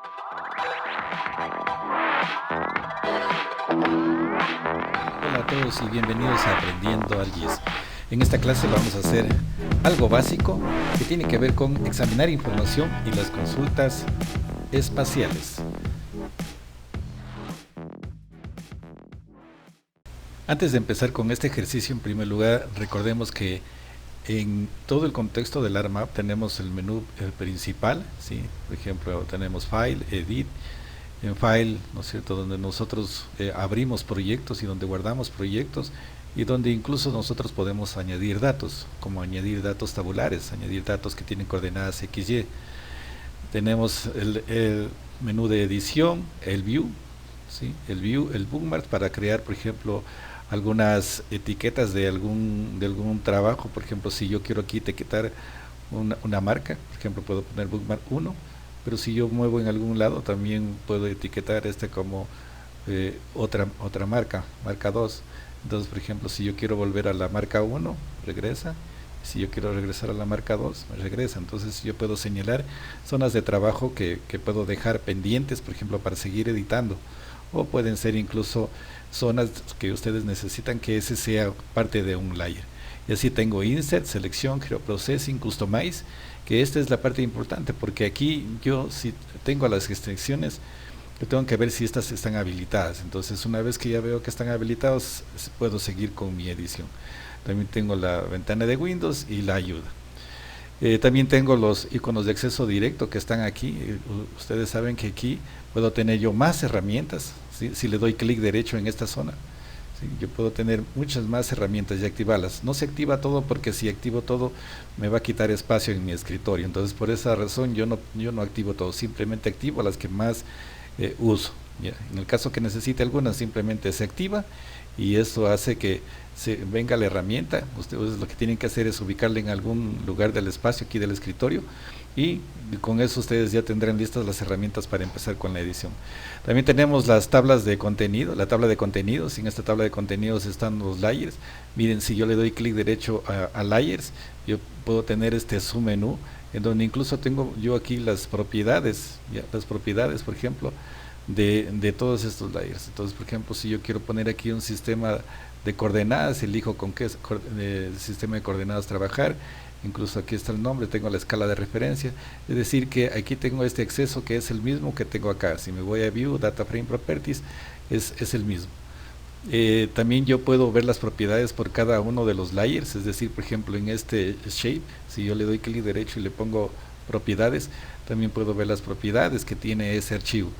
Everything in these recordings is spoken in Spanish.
Hola a todos y bienvenidos a Aprendiendo ArcGIS. En esta clase vamos a hacer algo básico que tiene que ver con examinar información y las consultas espaciales. Antes de empezar con este ejercicio, en primer lugar, recordemos que en todo el contexto del ArcMap tenemos el menú principal, ¿sí? Por ejemplo, tenemos File, Edit, en File, ¿no es cierto?, donde nosotros abrimos proyectos y donde guardamos proyectos y donde incluso nosotros podemos añadir datos, como añadir datos tabulares, añadir datos que tienen coordenadas XY. Tenemos el menú de edición, el View, ¿sí? El View, el Bookmark para crear, por ejemplo, algunas etiquetas de algún trabajo. Por ejemplo, si yo quiero aquí etiquetar una marca, por ejemplo, puedo poner Bookmark 1, pero si yo muevo en algún lado también puedo etiquetar como otra marca 2. Entonces, por ejemplo, si yo quiero volver a la marca 1, regresa. Si yo quiero regresar a la marca 2, me regresa. Entonces yo puedo señalar zonas de trabajo que puedo dejar pendientes, por ejemplo, para seguir editando. O pueden ser incluso zonas que ustedes necesitan que ese sea parte de un layer. Y así tengo Insert, Selección, Processing, Customize, que esta es la parte importante, porque aquí yo si tengo las extensiones, yo tengo que ver si estas están habilitadas. Entonces una vez que ya veo que están habilitados, puedo seguir con mi edición. También tengo la ventana de Windows y la ayuda. También tengo los iconos de acceso directo que están aquí. Ustedes saben que aquí puedo tener yo más herramientas, ¿sí? Si le doy clic derecho en esta zona, ¿sí? Yo puedo tener muchas más herramientas y activarlas. No se activa todo porque si activo todo me va a quitar espacio en mi escritorio. Entonces por esa razón yo no activo todo, simplemente activo las que más uso. ¿Ya? En el caso que necesite algunas, simplemente se activa y eso hace que venga la herramienta. Ustedes lo que tienen que hacer es ubicarla en algún lugar del espacio aquí del escritorio y con eso ustedes ya tendrán listas las herramientas para empezar con la edición. También tenemos las tablas de contenido, la tabla de contenidos. En esta tabla de contenidos están los layers. Miren, si yo le doy clic derecho a layers, yo puedo tener este submenú en donde incluso tengo yo aquí las propiedades, ¿ya? Las propiedades, por ejemplo, de todos estos layers. Entonces, por ejemplo, si yo quiero poner aquí un sistema de coordenadas, elijo con qué sistema de coordenadas trabajar. Incluso aquí está el nombre, tengo la escala de referencia, es decir que aquí tengo este acceso que es el mismo que tengo acá. Si me voy a View, Data Frame Properties, es el mismo. También yo puedo ver las propiedades por cada uno de los layers, es decir, por ejemplo, en este shape, si yo le doy clic derecho y le pongo propiedades, también puedo ver las propiedades que tiene ese archivo.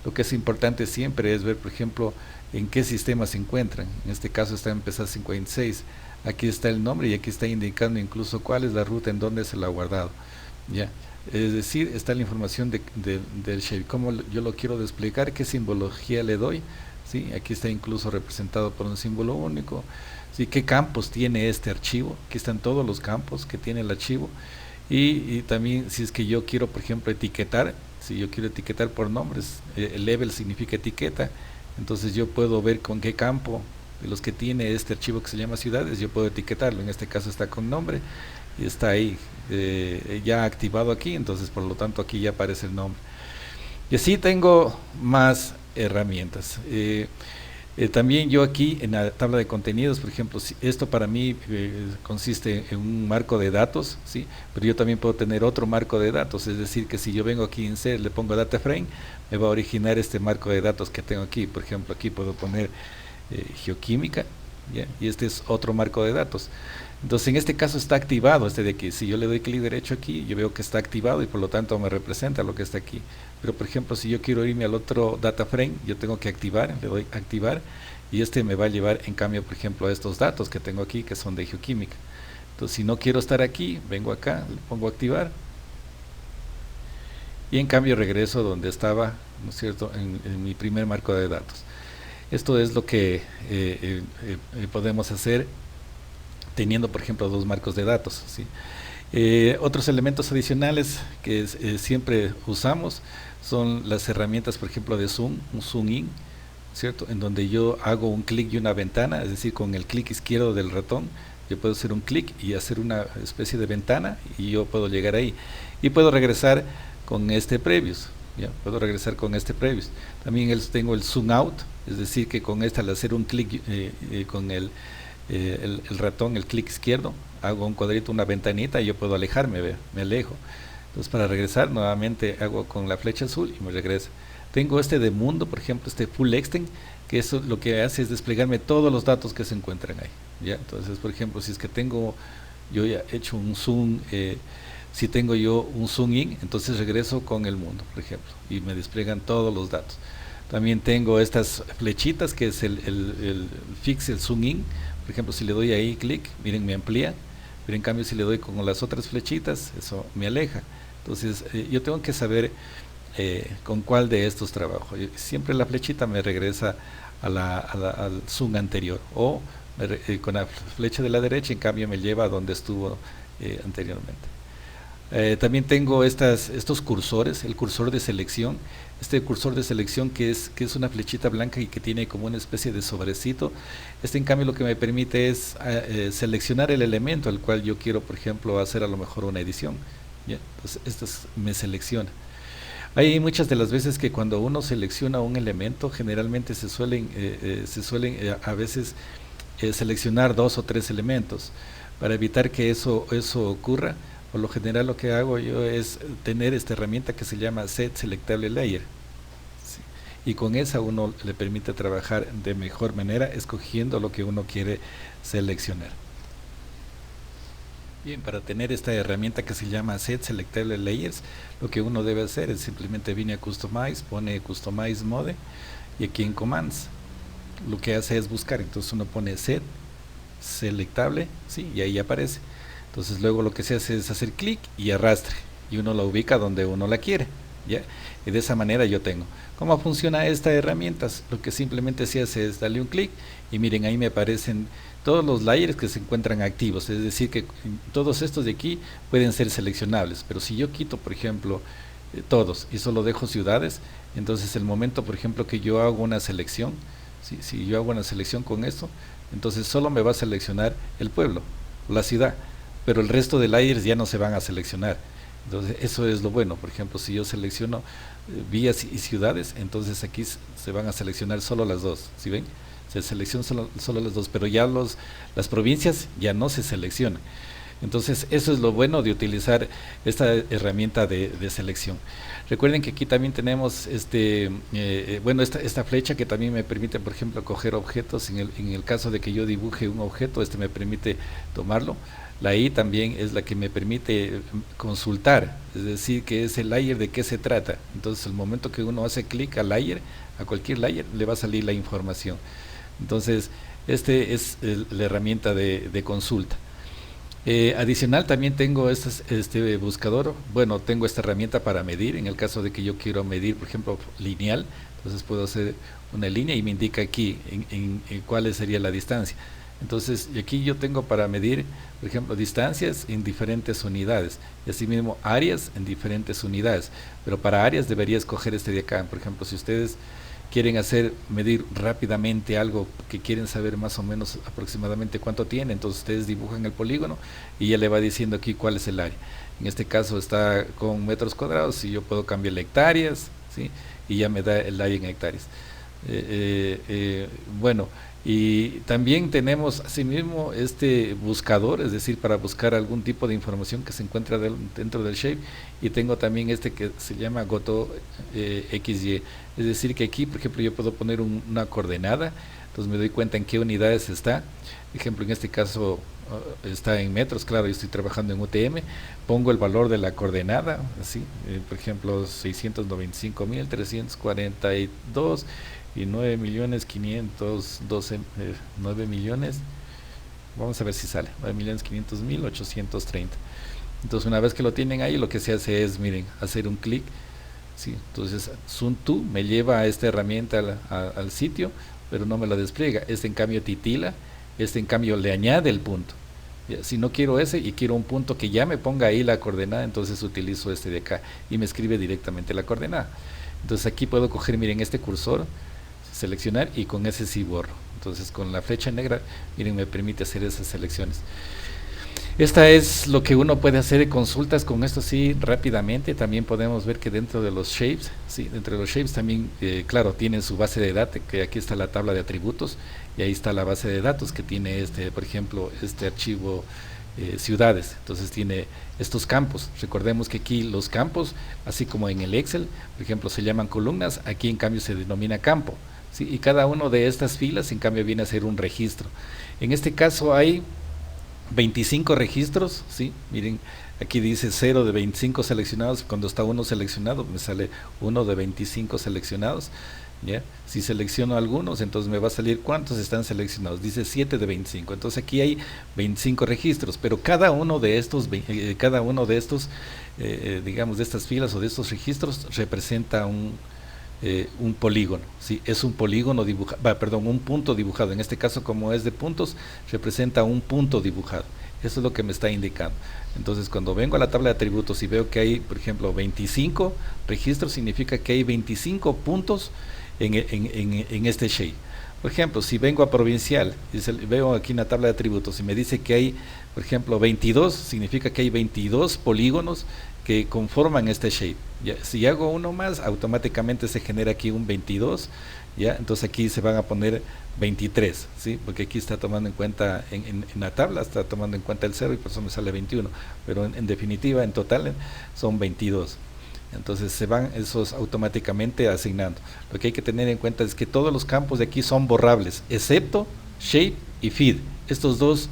Lo que es importante siempre es ver, por ejemplo, en qué sistema se encuentran. En este caso está en PSA 56. Aquí está el nombre y aquí está indicando incluso cuál es la ruta en donde se la ha guardado. ¿Ya? Es decir, está la información del shape. Cómo yo lo quiero explicar, qué simbología le doy. ¿Sí? Aquí está incluso representado por un símbolo único. ¿Sí? ¿Qué campos tiene este archivo? Aquí están todos los campos que tiene el archivo. Y también si es que yo quiero, por ejemplo, etiquetar, si yo quiero etiquetar por nombres, el level significa etiqueta, entonces yo puedo ver con qué campo de los que tiene este archivo que se llama ciudades, yo puedo etiquetarlo. En este caso está con nombre y está ahí ya activado aquí, entonces por lo tanto aquí ya aparece el nombre. Y así tengo más herramientas. También yo aquí en la tabla de contenidos, por ejemplo, esto para mí consiste en un marco de datos, ¿sí? Pero yo también puedo tener otro marco de datos, es decir, que si yo vengo aquí en Insert, le pongo Data Frame, me va a originar este marco de datos que tengo aquí. Por ejemplo, aquí puedo poner geoquímica, ¿ya? Y este es otro marco de datos. Entonces en este caso está activado este de aquí. Si yo le doy clic derecho aquí, yo veo que está activado y por lo tanto me representa lo que está aquí. Pero por ejemplo, si yo quiero irme al otro data frame, yo tengo que activar, le doy activar y este me va a llevar en cambio, por ejemplo, a estos datos que tengo aquí que son de geoquímica. Entonces si no quiero estar aquí, vengo acá, le pongo activar y en cambio regreso donde estaba, ¿no es cierto?, en mi primer marco de datos. Esto es lo que podemos hacer teniendo, por ejemplo, dos marcos de datos, ¿sí? Otros elementos adicionales que siempre usamos son las herramientas, por ejemplo, de zoom, un zoom in, ¿cierto? En donde yo hago un clic y una ventana, es decir, con el clic izquierdo del ratón, yo puedo hacer un clic y hacer una especie de ventana y yo puedo llegar ahí. Y puedo regresar con este previous, ¿ya? Puedo regresar con este previous. También tengo el zoom out, es decir que con este, al hacer un clic con el ratón, el clic izquierdo, hago un cuadrito, una ventanita y yo puedo alejarme, ¿ve? Me alejo. Entonces para regresar nuevamente hago con la flecha azul y me regresa. Tengo este de mundo, por ejemplo, este full extend, que eso lo que hace es desplegarme todos los datos que se encuentran ahí, ¿ya? Entonces, por ejemplo, si es que tengo yo ya he hecho un zoom, si tengo yo un zoom in, entonces regreso con el mundo, por ejemplo, y me despliegan todos los datos. También tengo estas flechitas que es el fix, el zoom in. Por ejemplo, si le doy ahí clic, miren, me amplía, pero en cambio si le doy con las otras flechitas, eso me aleja. Entonces yo tengo que saber con cuál de estos trabajo. Siempre la flechita me regresa al zoom anterior, o con la flecha de la derecha en cambio me lleva a donde estuvo anteriormente. También tengo estos cursores, el cursor de selección, este cursor de selección que es una flechita blanca y que tiene como una especie de sobrecito. Este en cambio lo que me permite es seleccionar el elemento al cual yo quiero, por ejemplo, hacer a lo mejor una edición, ¿ya? Entonces esto me selecciona. Hay muchas de las veces que cuando uno selecciona un elemento, generalmente se suelen a veces seleccionar 2 o 3 elementos. Para evitar que eso ocurra, por lo general lo que hago yo es tener esta herramienta que se llama Set Selectable Layer, ¿sí? Y con esa uno le permite trabajar de mejor manera escogiendo lo que uno quiere seleccionar. Bien, para tener esta herramienta que se llama Set Selectable Layers, lo que uno debe hacer es simplemente viene a Customize, pone Customize Mode, y aquí en Commands lo que hace es buscar. Entonces uno pone Set Selectable, ¿sí? Y ahí aparece. Entonces luego lo que se hace es hacer clic y arrastre, y uno la ubica donde uno la quiere, ¿ya? Y de esa manera yo tengo. ¿Cómo funciona esta herramienta? Lo que simplemente se hace es darle un clic y miren, ahí me aparecen todos los layers que se encuentran activos, es decir que todos estos de aquí pueden ser seleccionables, pero si yo quito, por ejemplo, todos y solo dejo ciudades, entonces el momento, por ejemplo, que yo hago una selección, si yo hago una selección con esto, entonces solo me va a seleccionar el pueblo, la ciudad, pero el resto de layers ya no se van a seleccionar. Entonces eso es lo bueno. Por ejemplo, si yo selecciono vías y ciudades, entonces aquí se van a seleccionar solo las dos, ¿sí ven? Se seleccionan solo las dos, pero ya las provincias ya no se seleccionan. Entonces eso es lo bueno de utilizar esta herramienta de selección. Recuerden que aquí también tenemos bueno, esta flecha que también me permite, por ejemplo, coger objetos. En el caso de que yo dibuje un objeto, me permite tomarlo. La I también es la que me permite consultar, es decir, que es el layer de qué se trata. Entonces el momento que uno hace clic al layer, a cualquier layer, le va a salir la información. Entonces es la herramienta de consulta. Adicional también tengo este buscador. Bueno, tengo esta herramienta para medir, en el caso de que yo quiero medir, por ejemplo, lineal, entonces puedo hacer una línea y me indica aquí en cuál sería la distancia. Entonces aquí yo tengo para medir, por ejemplo, distancias en diferentes unidades, y asimismo áreas en diferentes unidades, pero para áreas debería escoger este de acá. Por ejemplo, si ustedes quieren medir rápidamente algo, que quieren saber más o menos aproximadamente cuánto tiene, entonces ustedes dibujan el polígono y ya le va diciendo aquí cuál es el área. En este caso está con metros cuadrados y yo puedo cambiarle hectáreas, ¿sí? Y ya me da el área en hectáreas. Bueno, y también tenemos asimismo este buscador, es decir, para buscar algún tipo de información que se encuentra dentro del shape, y tengo también este que se llama Goto XY, es decir que aquí, por ejemplo, yo puedo poner una coordenada, entonces me doy cuenta en qué unidades está. Por ejemplo, en este caso está en metros, claro, yo estoy trabajando en UTM, pongo el valor de la coordenada, así, por ejemplo, 695.342 y 9.512.000, 9 millones, vamos a ver si sale, 9.500.830. Entonces una vez que lo tienen ahí, lo que se hace es, miren, hacer un clic, ¿sí? Entonces Zoom to me lleva a esta herramienta al sitio, pero no me lo despliega. En cambio titila, en cambio le añade el punto. Si no quiero ese y quiero un punto que ya me ponga ahí la coordenada, entonces utilizo este de acá y me escribe directamente la coordenada. Entonces aquí puedo coger, miren, este cursor, seleccionar, y con ese sí borro. Entonces con la flecha negra, miren, me permite hacer esas selecciones. Esta es lo que uno puede hacer de consultas con esto sí rápidamente. También podemos ver que dentro de los shapes, sí, dentro de los shapes también, claro, tienen su base de datos, que aquí está la tabla de atributos y ahí está la base de datos que tiene este, por ejemplo, este archivo ciudades. Entonces tiene estos campos. Recordemos que aquí los campos, así como en el Excel, por ejemplo, se llaman columnas, aquí en cambio se denomina campo, ¿sí? Y cada uno de estas filas en cambio viene a ser un registro. En este caso hay 25 registros, ¿sí? Miren, aquí dice 0 de 25 seleccionados, cuando está uno seleccionado me sale 1 de 25 seleccionados, ¿ya? Si selecciono algunos, entonces me va a salir cuántos están seleccionados, dice 7 de 25, entonces aquí hay 25 registros, pero cada uno de estos, digamos, de estas filas o de estos registros representa un polígono, ¿sí? Es un polígono dibujado, perdón, un punto dibujado. En este caso, como es de puntos, representa un punto dibujado. Eso es lo que me está indicando. Entonces, cuando vengo a la tabla de atributos y veo que hay, por ejemplo, 25 registros, significa que hay 25 puntos en este shape. Por ejemplo, si vengo a provincial, veo aquí en la tabla de atributos y me dice que hay, por ejemplo, 22, significa que hay 22 polígonos que conforman este shape. ¿Ya? Si hago uno más, automáticamente se genera aquí un 22, ¿ya? Entonces aquí se van a poner 23, ¿sí? Porque aquí está tomando en cuenta, en la tabla está tomando en cuenta el 0 y por eso me sale 21, pero en definitiva, en total, son 22. Entonces se van esos automáticamente asignando. Lo que hay que tener en cuenta es que todos los campos de aquí son borrables, excepto shape y feed. Estos dos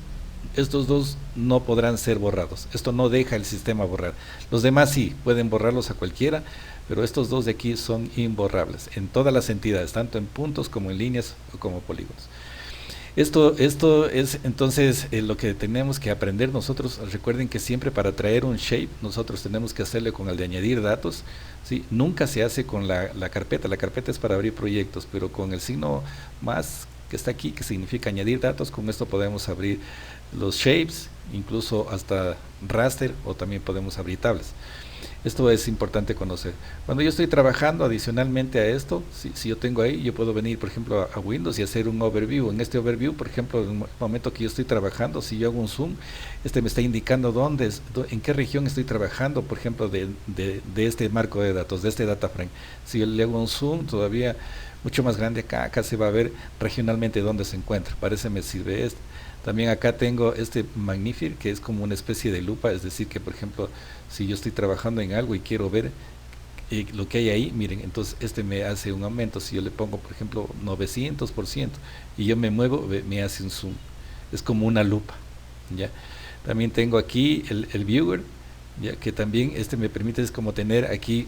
no podrán ser borrados. Esto no deja el sistema borrar. Los demás sí, pueden borrarlos a cualquiera, pero estos dos de aquí son imborrables en todas las entidades, tanto en puntos como en líneas o como polígonos. Esto es entonces lo que tenemos que aprender nosotros. Recuerden que siempre para traer un shape nosotros tenemos que hacerle con el de añadir datos, ¿sí? Nunca se hace con la carpeta es para abrir proyectos, pero con el signo más que está aquí, que significa añadir datos, con esto podemos abrir los shapes, incluso hasta raster, o también podemos abrir tablas. Esto es importante conocer. Cuando yo estoy trabajando adicionalmente a esto, si yo tengo ahí, yo puedo venir, por ejemplo, a Windows y hacer un overview. En este overview, por ejemplo, en el momento que yo estoy trabajando, si yo hago un zoom, me está indicando en qué región estoy trabajando, por ejemplo, de este marco de datos, de este data frame. Si yo le hago un zoom todavía mucho más grande acá se va a ver regionalmente dónde se encuentra. Parece me sirve este. También acá tengo este Magnifier, que es como una especie de lupa, es decir, que por ejemplo, si yo estoy trabajando en algo y quiero ver lo que hay ahí, miren, entonces me hace un aumento. Si yo le pongo, por ejemplo, 900% y yo me muevo, me hace un zoom. Es como una lupa, ¿ya? También tengo aquí el Viewer, ¿ya? Que también me permite, es como tener aquí,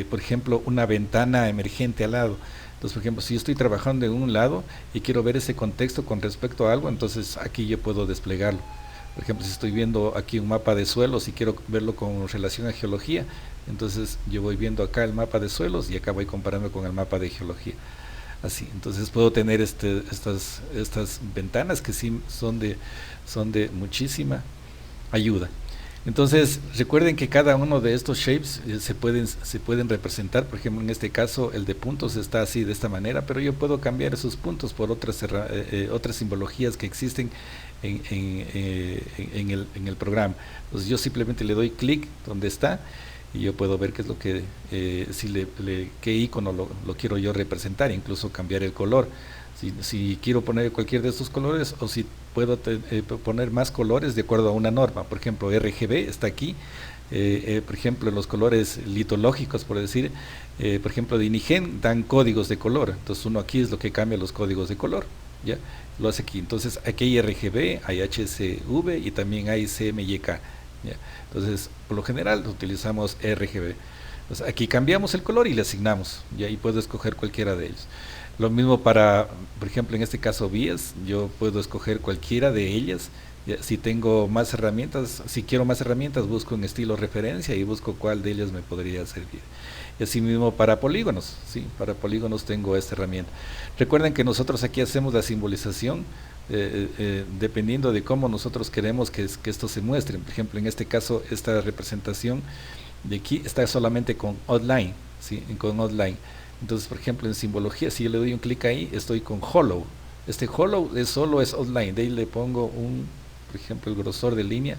por ejemplo, una ventana emergente al lado. Entonces, por ejemplo, si yo estoy trabajando en un lado y quiero ver ese contexto con respecto a algo, entonces aquí yo puedo desplegarlo. Por ejemplo, si estoy viendo aquí un mapa de suelos y quiero verlo con relación a geología, entonces yo voy viendo acá el mapa de suelos y acá voy comparando con el mapa de geología. Así, entonces puedo tener estas ventanas que sí son de muchísima ayuda. Entonces, recuerden que cada uno de estos shapes se pueden representar. Por ejemplo, en este caso, el de puntos está así, de esta manera, pero yo puedo cambiar esos puntos por otras simbologías que existen en el programa. Entonces, yo simplemente le doy clic donde está y yo puedo ver qué es lo que, qué icono lo quiero yo representar, incluso cambiar el color. Si quiero poner cualquier de estos colores, o si puedo poner más colores de acuerdo a una norma. Por ejemplo, RGB está aquí. Por ejemplo, los colores litológicos, por decir, por ejemplo, de Inigen dan códigos de color. Entonces uno aquí es lo que cambia los códigos de color, ¿ya? Lo hace aquí. Entonces aquí hay RGB, hay HSV y también hay CMYK, ¿ya? Entonces, por lo general utilizamos RGB. Entonces, aquí cambiamos el color y le asignamos, y ahí puedo escoger cualquiera de ellos. Lo mismo para, por ejemplo, en este caso vías, yo puedo escoger cualquiera de ellas. Si tengo más herramientas, si quiero más herramientas, busco un estilo referencia y busco cuál de ellas me podría servir. Y así mismo para polígonos, ¿sí? Para polígonos tengo esta herramienta. Recuerden que nosotros aquí hacemos la simbolización dependiendo de cómo nosotros queremos que esto se muestre. Por ejemplo, en este caso, esta representación de aquí está solamente con outline, ¿sí? Con outline. Entonces, por ejemplo, en simbología, si yo le doy un clic ahí, estoy con hollow. Este hollow solo es outline, de ahí le pongo por ejemplo, el grosor de línea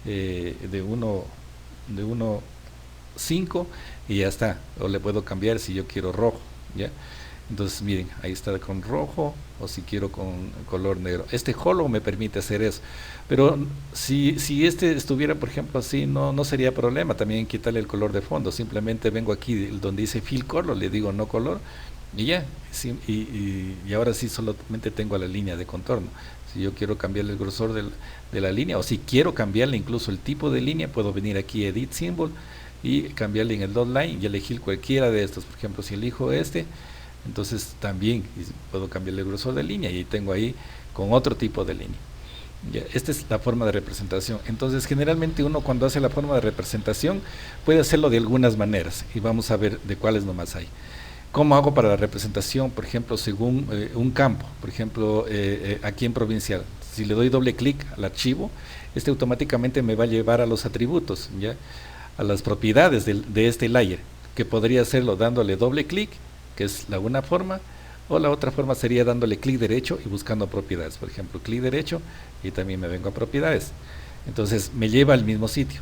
de 1.5 y ya está, o le puedo cambiar si yo quiero rojo, ¿ya? Entonces miren, ahí está con rojo, o si quiero con color negro. Este Holo me permite hacer eso, pero si este estuviera, por ejemplo, así, no sería problema también quitarle el color de fondo. Simplemente vengo aquí donde dice Fill Color, le digo no color, y ya, sí, y ahora sí solamente tengo la línea de contorno. Si yo quiero cambiarle el grosor de la línea, o si quiero cambiarle incluso el tipo de línea, puedo venir aquí Edit Symbol y cambiarle en el dot line y elegir cualquiera de estos. Por ejemplo, si elijo este, entonces también puedo cambiarle el grosor de línea y tengo ahí con otro tipo de línea. Ya, esta es la forma de representación. Entonces generalmente uno cuando hace la forma de representación puede hacerlo de algunas maneras y vamos a ver de cuáles nomás hay. ¿Cómo hago para la representación? Por ejemplo, según un campo, por ejemplo, aquí en Provincial, si le doy doble clic al archivo, este automáticamente me va a llevar a los atributos, ¿ya? A las propiedades de este layer, que podría hacerlo dándole doble clic, que es la una forma, o la otra forma sería dándole clic derecho y buscando propiedades. Por ejemplo, clic derecho y también me vengo a propiedades. Entonces me lleva al mismo sitio.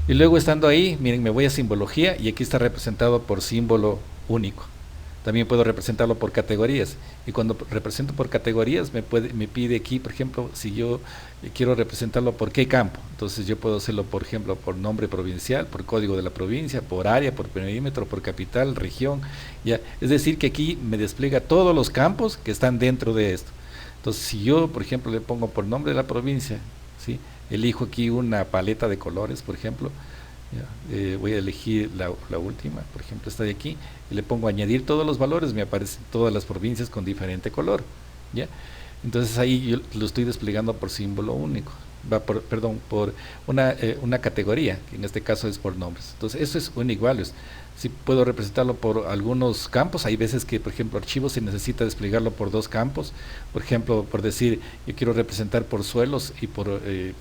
Y luego estando ahí, miren, me voy a simbología y aquí está representado por símbolo único. También puedo representarlo por categorías y cuando represento por categorías me pide aquí, por ejemplo, si yo quiero representarlo por qué campo. Entonces yo puedo hacerlo, por ejemplo, por nombre provincial, por código de la provincia, por área, por perímetro, por capital, región, ya. Es decir que aquí me despliega todos los campos que están dentro de esto. Entonces si yo, por ejemplo, le pongo por nombre de la provincia, ¿sí? Elijo aquí una paleta de colores, por ejemplo, voy a elegir la última, por ejemplo esta de aquí, y le pongo añadir todos los valores, me aparecen todas las provincias con diferente color, ¿ya? Entonces ahí yo lo estoy desplegando por símbolo único, por una categoría, que en este caso es por nombres. Entonces eso es unique values. Si puedo representarlo por algunos campos, hay veces que, por ejemplo, archivos se necesita desplegarlo por dos campos, por ejemplo, por decir, yo quiero representar por suelos y por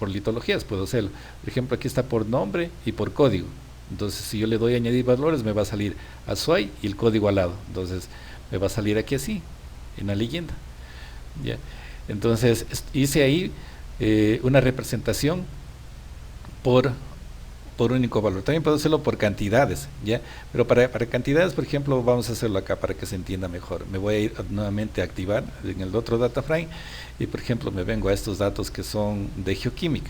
litologías, puedo hacerlo. Por ejemplo, aquí está por nombre y por código. Entonces, si yo le doy a añadir valores, me va a salir Azuay y el código al lado. Entonces, me va a salir aquí así, en la leyenda. ¿Ya? Entonces, hice ahí una representación por único valor. También puedo hacerlo por cantidades, ¿ya? Pero para cantidades, por ejemplo, vamos a hacerlo acá para que se entienda mejor. Me voy a ir nuevamente a activar en el otro data frame y, por ejemplo, me vengo a estos datos que son de geoquímica.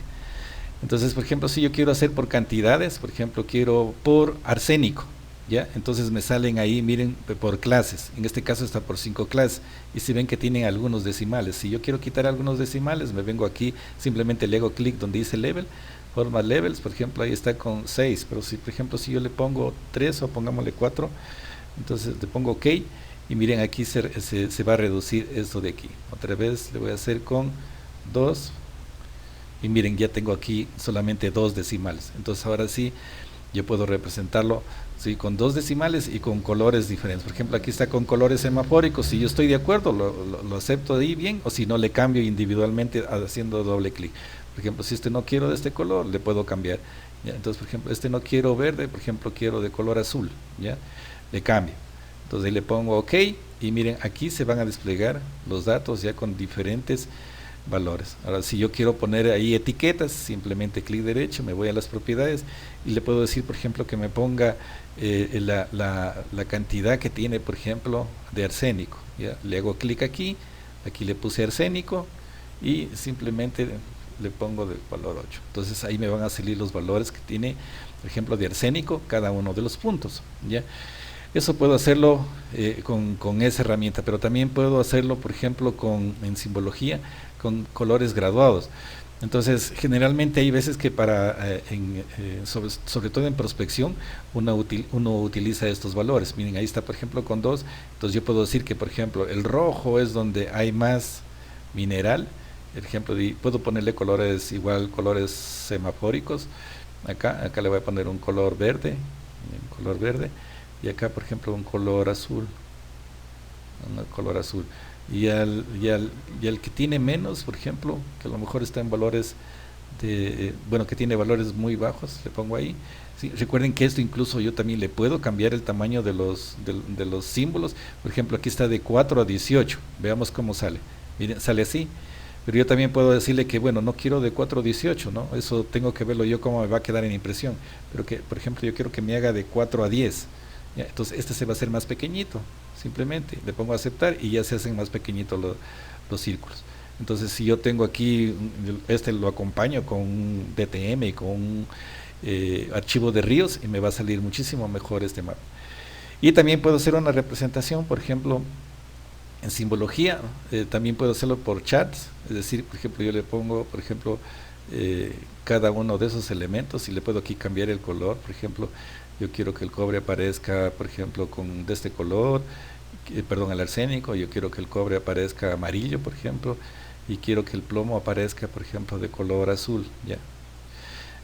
Entonces, por ejemplo, si yo quiero hacer por cantidades, por ejemplo, quiero por arsénico, ¿ya? Entonces me salen ahí, miren, por clases. En este caso está por 5 clases y si ven que tienen algunos decimales. Si yo quiero quitar algunos decimales, me vengo aquí, simplemente le hago clic donde dice level, forma levels, por ejemplo, ahí está con 6, pero si, por ejemplo, si yo le pongo 3 o pongámosle 4, entonces le pongo OK y miren, aquí se va a reducir esto de aquí. Otra vez le voy a hacer con 2 y miren, ya tengo aquí solamente 2 decimales. Entonces ahora sí, yo puedo representarlo, ¿sí?, con 2 decimales y con colores diferentes. Por ejemplo, aquí está con colores semafóricos. Si yo estoy de acuerdo, lo acepto ahí bien, o si no, le cambio individualmente haciendo doble clic. Por ejemplo, si este no quiero de este color, le puedo cambiar, ¿ya? Entonces, por ejemplo, este no quiero verde, por ejemplo, quiero de color azul, ¿ya? Le cambio. Entonces ahí le pongo OK y miren, aquí se van a desplegar los datos ya con diferentes valores. Ahora, si yo quiero poner ahí etiquetas, simplemente clic derecho, me voy a las propiedades y le puedo decir, por ejemplo, que me ponga la cantidad que tiene, por ejemplo, de arsénico, ¿ya? Le hago clic aquí le puse arsénico y simplemente le pongo del valor 8. Entonces ahí me van a salir los valores que tiene, por ejemplo, de arsénico cada uno de los puntos, ¿ya? Eso puedo hacerlo con esa herramienta, pero también puedo hacerlo, por ejemplo, en simbología, con colores graduados. Entonces, generalmente hay veces que sobre todo en prospección, uno utiliza estos valores. Miren, ahí está, por ejemplo, con 2. Entonces yo puedo decir que, por ejemplo, el rojo es donde hay más mineral. Por ejemplo, puedo ponerle colores igual, colores semafóricos. Acá le voy a poner un color verde, y acá, por ejemplo, un color azul. Y al que tiene menos, por ejemplo, que a lo mejor está en valores que tiene valores muy bajos, le pongo ahí. Sí, recuerden que esto incluso yo también le puedo cambiar el tamaño de los símbolos. Por ejemplo, aquí está de 4 a 18. Veamos cómo sale. Miren, sale así. Pero yo también puedo decirle que, bueno, no quiero de 4 a 18, ¿no? Eso tengo que verlo yo cómo me va a quedar en impresión. Pero que, por ejemplo, yo quiero que me haga de 4 a 10. ¿Ya? Entonces, este se va a hacer más pequeñito, simplemente. Le pongo a aceptar y ya se hacen más pequeñitos los círculos. Entonces, si yo tengo aquí, este lo acompaño con un DTM, con un archivo de ríos y me va a salir muchísimo mejor este mapa. Y también puedo hacer una representación, por ejemplo, en simbología, también puedo hacerlo por chats, es decir, por ejemplo, yo le pongo, por ejemplo, cada uno de esos elementos y le puedo aquí cambiar el color, por ejemplo, yo quiero que el cobre aparezca, por ejemplo, de este color, perdón, el arsénico, yo quiero que el cobre aparezca amarillo, por ejemplo, y quiero que el plomo aparezca, por ejemplo, de color azul, ¿ya?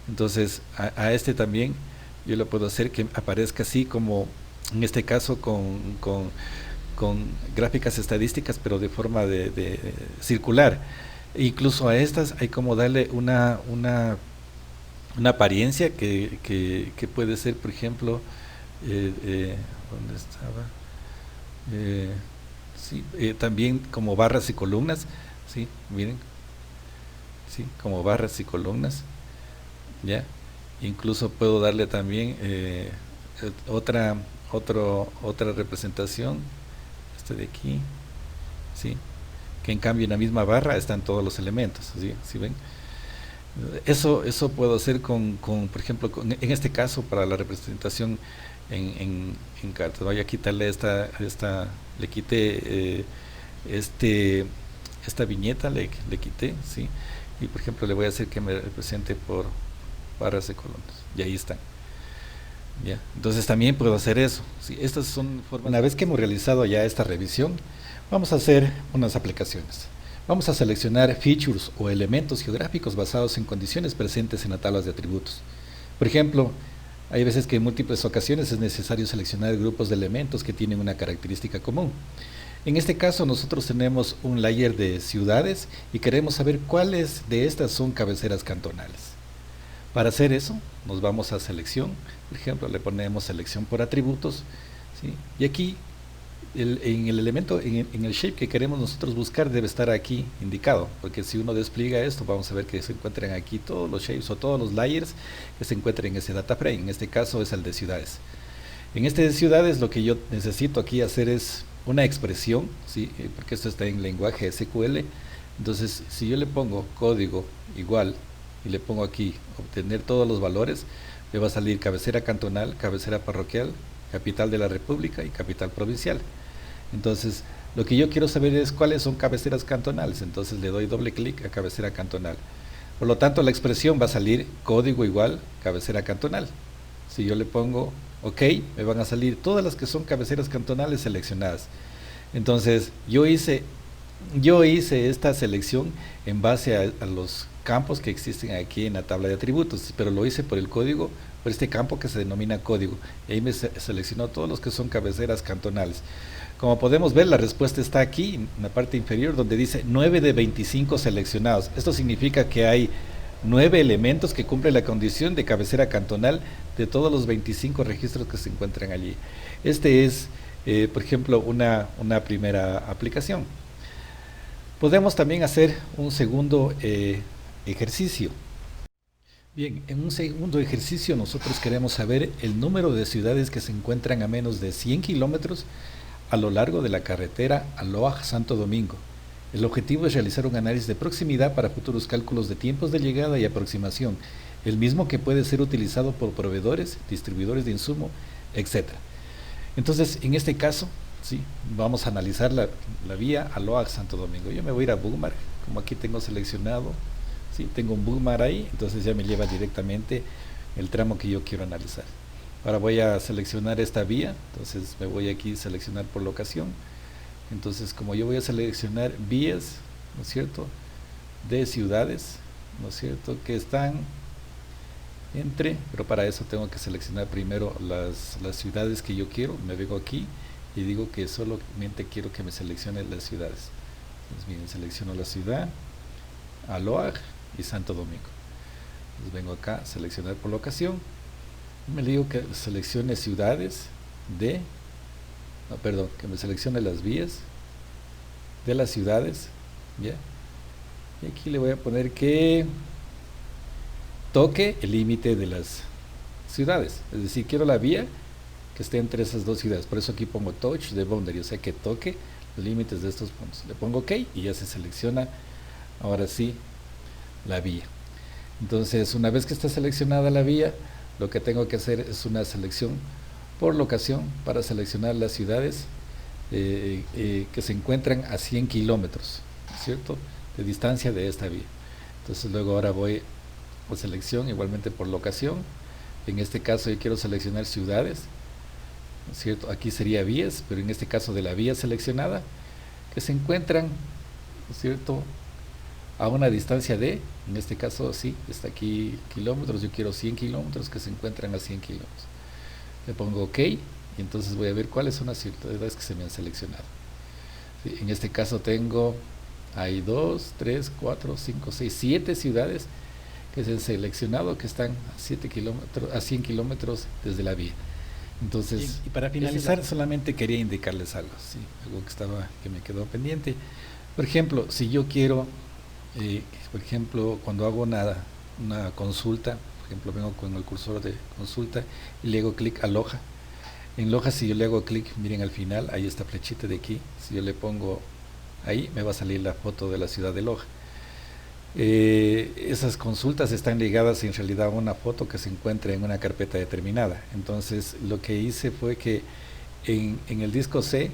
Entonces, a este también yo lo puedo hacer que aparezca así como, en este caso, con gráficas estadísticas, pero de forma de circular. Incluso a estas hay como darle una apariencia que puede ser, por ejemplo, ¿dónde estaba? Eh, sí, también como barras y columnas, ¿sí? Miren, ¿sí? Como barras y columnas, ¿ya? Incluso puedo darle también otra, otra representación, este de aquí, ¿sí? Que en cambio en la misma barra están todos los elementos, ¿sí? ¿Sí ven? Eso puedo hacer por ejemplo, en este caso para la representación en cartas. Voy a quitarle le quité este, esta viñeta, le quité, ¿sí? Y por ejemplo le voy a hacer que me represente por barras de columnas, y ahí están. ¿Ya? Entonces también puedo hacer eso, ¿sí? Estas son formas. Una vez que hemos realizado ya esta revisión, vamos a hacer unas aplicaciones. Vamos a seleccionar features o elementos geográficos basados en condiciones presentes en las tablas de atributos. Por ejemplo, hay veces que en múltiples ocasiones es necesario seleccionar grupos de elementos que tienen una característica común. En este caso nosotros tenemos un layer de ciudades y queremos saber cuáles de estas son cabeceras cantonales. Para hacer eso, nos vamos a selección, por ejemplo, le ponemos selección por atributos, ¿sí? Y aquí, en el elemento, en el shape que queremos nosotros buscar, debe estar aquí indicado, porque si uno despliega esto, vamos a ver que se encuentran aquí todos los shapes o todos los layers que se encuentran en ese data frame. En este caso es el de ciudades. En este de ciudades, lo que yo necesito aquí hacer es una expresión, ¿sí? Porque esto está en lenguaje SQL. Entonces, si yo le pongo código igual y le pongo aquí obtener todos los valores, me va a salir cabecera cantonal, cabecera parroquial, capital de la república y capital provincial. Entonces, lo que yo quiero saber es cuáles son cabeceras cantonales. Entonces le doy doble clic a cabecera cantonal. Por lo tanto, la expresión va a salir código igual cabecera cantonal. Si yo le pongo OK, me van a salir todas las que son cabeceras cantonales seleccionadas. Entonces, yo hice esta selección en base a los campos que existen aquí en la tabla de atributos, pero lo hice por el código, por este campo que se denomina código, y ahí me seleccionó todos los que son cabeceras cantonales. Como podemos ver, la respuesta está aquí en la parte inferior, donde dice 9 de 25 seleccionados. Esto significa que hay 9 elementos que cumplen la condición de cabecera cantonal de todos los 25 registros que se encuentran allí. Este es, por ejemplo, una primera aplicación. Podemos también hacer un segundo ejercicio. Bien, en un segundo ejercicio nosotros queremos saber el número de ciudades que se encuentran a menos de 100 kilómetros a lo largo de la carretera Aloaj-Santo Domingo. El objetivo es realizar un análisis de proximidad para futuros cálculos de tiempos de llegada y aproximación, el mismo que puede ser utilizado por proveedores, distribuidores de insumo, etc. Entonces, en este caso, sí, vamos a analizar la vía Aloaj-Santo Domingo. Yo me voy a ir a Bookmark, como aquí tengo seleccionado, sí, tengo un Bookmark ahí, entonces ya me lleva directamente el tramo que yo quiero analizar. Ahora voy a seleccionar esta vía, entonces me voy aquí a seleccionar por locación. Entonces, como yo voy a seleccionar vías, ¿no es cierto?, de ciudades, ¿no es cierto?, que están pero para eso tengo que seleccionar primero las ciudades que yo quiero. Me vengo aquí y digo que solamente quiero que me seleccione las ciudades. Entonces, miren, selecciono la ciudad, Aloaj y Santo Domingo. Entonces vengo acá, seleccionar por locación. Me digo que seleccione ciudades que me seleccione las vías de las ciudades, ¿ya? Y aquí le voy a poner que toque el límite de las ciudades, es decir, quiero la vía que esté entre esas dos ciudades, por eso aquí pongo touch the boundary, o sea que toque los límites de estos puntos. Le pongo OK y ya se selecciona ahora sí la vía. Entonces, una vez que está seleccionada la vía, lo que tengo que hacer es una selección por locación para seleccionar las ciudades que se encuentran a 100 kilómetros, ¿cierto?, de distancia de esta vía. Entonces luego ahora voy a selección igualmente por locación. En este caso yo quiero seleccionar ciudades, ¿no es cierto? Aquí sería vías, pero en este caso de la vía seleccionada, que se encuentran, ¿no es cierto?, a una distancia de, en este caso sí, está aquí kilómetros, yo quiero 100 kilómetros que se encuentran a 100 kilómetros. Le pongo OK y entonces voy a ver cuáles son las ciudades que se me han seleccionado. Sí, en este caso tengo, hay 2, 3, 4, 5, 6, 7 ciudades que se han seleccionado que están a 7 kilómetros, a 100 kilómetros desde la vía. Entonces, y para finalizar solamente quería indicarles algo, ¿sí?, algo que me quedó pendiente. Por ejemplo, si yo quiero, por ejemplo, cuando hago una consulta, por ejemplo, vengo con el cursor de consulta y le hago clic a Loja. En Loja, si yo le hago clic, miren al final, hay esta flechita de aquí, si yo le pongo ahí, me va a salir la foto de la ciudad de Loja. Esas consultas están ligadas en realidad a una foto que se encuentra en una carpeta determinada. Entonces lo que hice fue que en el disco C,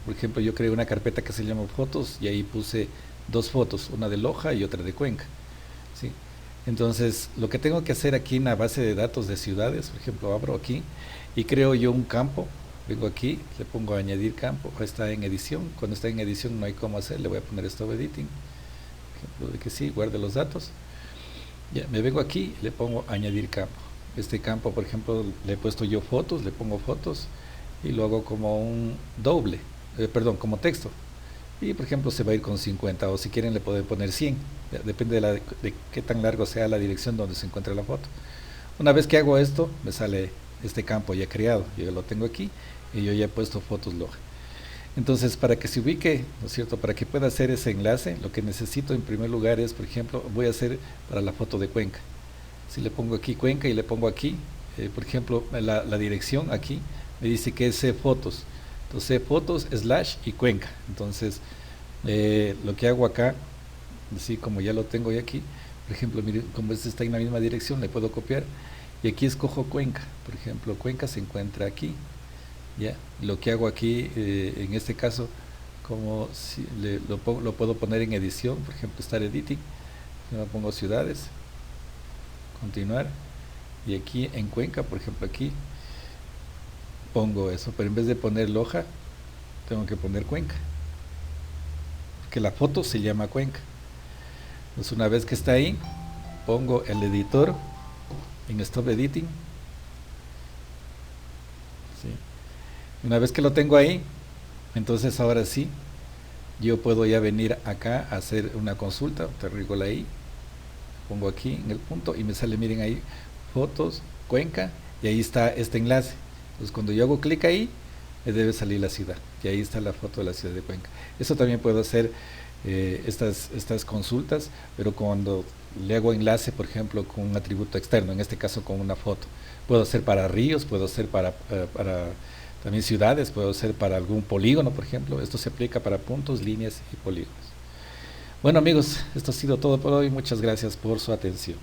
por ejemplo, yo creé una carpeta que se llama fotos y ahí puse dos fotos, una de Loja y otra de Cuenca, ¿sí? Entonces lo que tengo que hacer aquí en la base de datos de ciudades, por ejemplo, abro aquí y creo yo un campo, vengo aquí, le pongo añadir campo, está en edición, cuando está en edición no hay cómo hacer, le voy a poner stop editing, ejemplo de que sí, guarde los datos. Ya, me vengo aquí, le pongo añadir campo. Este campo, por ejemplo, le he puesto yo fotos, le pongo fotos y lo hago como un doble, perdón, como texto. Y por ejemplo se va a ir con 50 o si quieren le pueden poner 100, ya, depende de qué tan largo sea la dirección donde se encuentra la foto. Una vez que hago esto, me sale este campo ya creado, yo ya lo tengo aquí y yo ya he puesto fotos Loja. Entonces, para que se ubique, ¿no es cierto?, para que pueda hacer ese enlace, lo que necesito en primer lugar es, por ejemplo, voy a hacer para la foto de Cuenca. Si le pongo aquí Cuenca y le pongo aquí, por ejemplo, la dirección aquí, me dice que es fotos. Entonces, fotos / y Cuenca. Entonces, lo que hago acá, así como ya lo tengo aquí, por ejemplo, mire, como este está en la misma dirección, le puedo copiar y aquí escojo Cuenca. Por ejemplo, Cuenca se encuentra aquí. Ya, lo que hago aquí, en este caso, como si lo puedo poner en edición, por ejemplo, Start Editing, yo pongo ciudades, continuar, y aquí en Cuenca, por ejemplo, aquí pongo eso, pero en vez de poner Loja, tengo que poner Cuenca, porque la foto se llama Cuenca. Entonces, una vez que está ahí, pongo el editor en Stop Editing. ¿Sí? Una vez que lo tengo ahí, entonces ahora sí, yo puedo ya venir acá a hacer una consulta, terrible ahí, pongo aquí en el punto y me sale, miren ahí, fotos, Cuenca, y ahí está este enlace. Entonces cuando yo hago clic ahí, me debe salir la ciudad, y ahí está la foto de la ciudad de Cuenca. Eso también puedo hacer estas consultas, pero cuando le hago enlace, por ejemplo, con un atributo externo, en este caso con una foto. Puedo hacer para ríos, puedo hacer para también ciudades, puedo hacer para algún polígono, por ejemplo. Esto se aplica para puntos, líneas y polígonos. Bueno amigos, esto ha sido todo por hoy. Muchas gracias por su atención.